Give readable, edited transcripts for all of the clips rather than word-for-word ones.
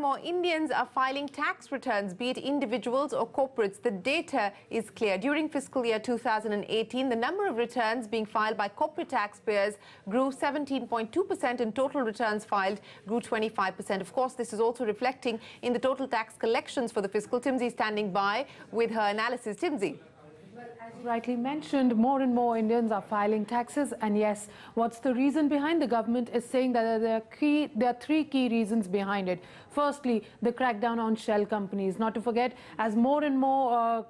more Indians are filing tax returns, be it individuals or corporates. The data is clear. During fiscal year 2018, the number of returns being filed by corporate taxpayers grew 17.2% and total returns filed grew 25%. Of course, this is also reflecting in the total tax collections for the fiscal. Timsy standing by with her analysis. Timsy. As rightly mentioned, more and more Indians are filing taxes, and yes, what's the reason behind? The government is saying that there are three key reasons behind it. Firstly, the crackdown on shell companies. Not to forget, as more and more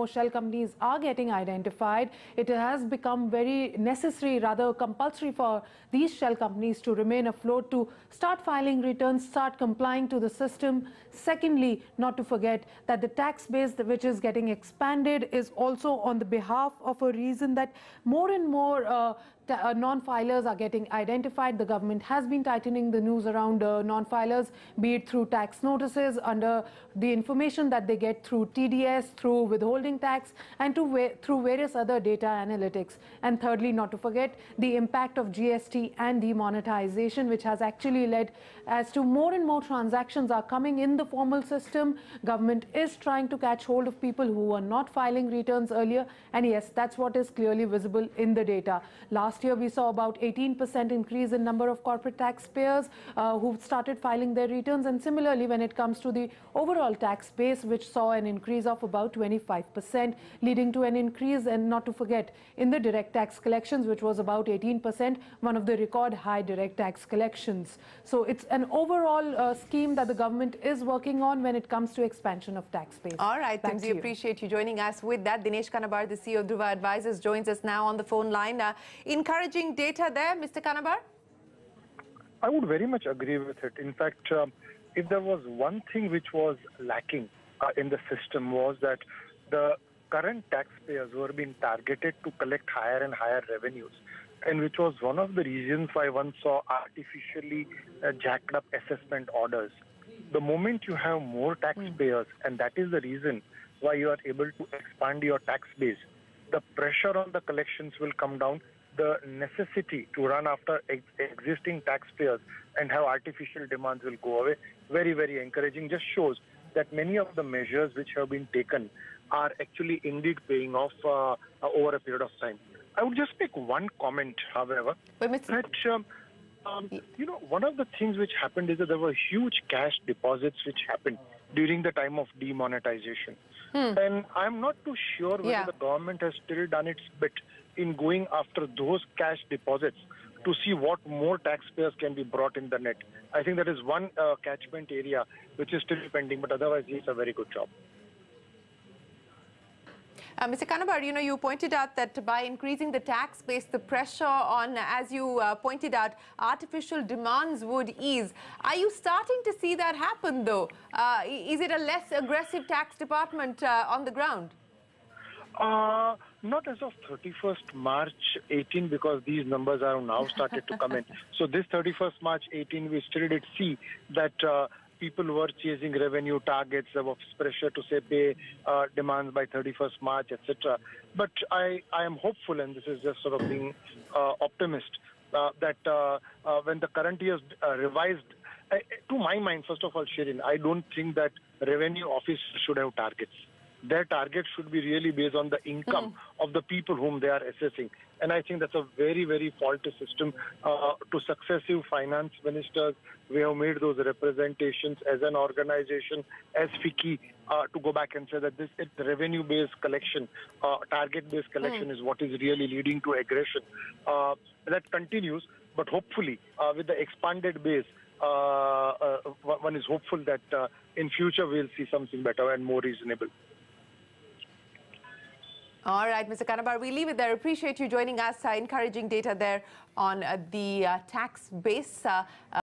shell companies are getting identified, it has become very necessary, rather compulsory, for these shell companies to remain afloat, to start filing returns, start complying to the system. Secondly, not to forget that the tax base which is getting expanded is also on the behalf of a reason that more and more non-filers are getting identified. The government has been tightening the noose around non-filers, be it through tax notices, under the information that they get through TDS, through withholding tax, and through various other data analytics. And thirdly, not to forget, the impact of GST and demonetization, which has actually led as to more and more transactions are coming in the formal system. Government is trying to catch hold of people who were not filing returns earlier, and yes, that's what is clearly visible in the data. Last year, we saw about 18% increase in number of corporate taxpayers who started filing their returns. And similarly, when it comes to the overall tax base, which saw an increase of about 25%, leading to an increase, and not to forget, in the direct tax collections, which was about 18%, one of the record high direct tax collections. So it's an overall scheme that the government is working on when it comes to expansion of tax base. All right, Timsy, appreciate you joining us with that. Dinesh Kanabar, the CEO of Dhruva Advisors, joins us now on the phone line. Encouraging data there, Mr. Kanabar? I would very much agree with it. In fact, if there was one thing which was lacking in the system, was that the current taxpayers were being targeted to collect higher and higher revenues, and which was one of the reasons why one saw artificially jacked up assessment orders. The moment you have more taxpayers, and that is the reason why you are able to expand your tax base, the pressure on the collections will come down. The necessity to run after existing taxpayers and have artificial demands will go away. Very, very encouraging. Just shows that many of the measures which have been taken are actually indeed paying off over a period of time. I would just make one comment, however, that one of the things which happened is that there were huge cash deposits which happened during the time of demonetization. And I'm not too sure whether the government has still done its bit in going after those cash deposits to see what more taxpayers can be brought in the net. I think that is one catchment area which is still pending, but otherwise it's a very good job. Mr. Kanabar, you pointed out that by increasing the tax base, the pressure on, as you pointed out, artificial demands would ease. Are you starting to see that happen, though? Is it a less aggressive tax department on the ground? Not as of 31st March 18, because these numbers are now started to come in. So this 31st March 18, we still did see that people were chasing revenue targets, there was pressure to say pay demands by 31st March, etc. But I am hopeful, and this is just sort of being optimist, that when the current year's revised, to my mind, first of all, Shirin, I don't think that revenue office should have targets. Their target should be really based on the income of the people whom they are assessing. And I think that's a very, very faulty system. To successive finance ministers, we have made those representations as an organization, as FICCI, to go back and say that it's revenue-based collection, target-based collection is what is really leading to aggression. That continues, but hopefully with the expanded base, one is hopeful that in future we'll see something better and more reasonable. All right, Mr. Kanabar, we leave it there. Appreciate you joining us, encouraging data there on the tax base.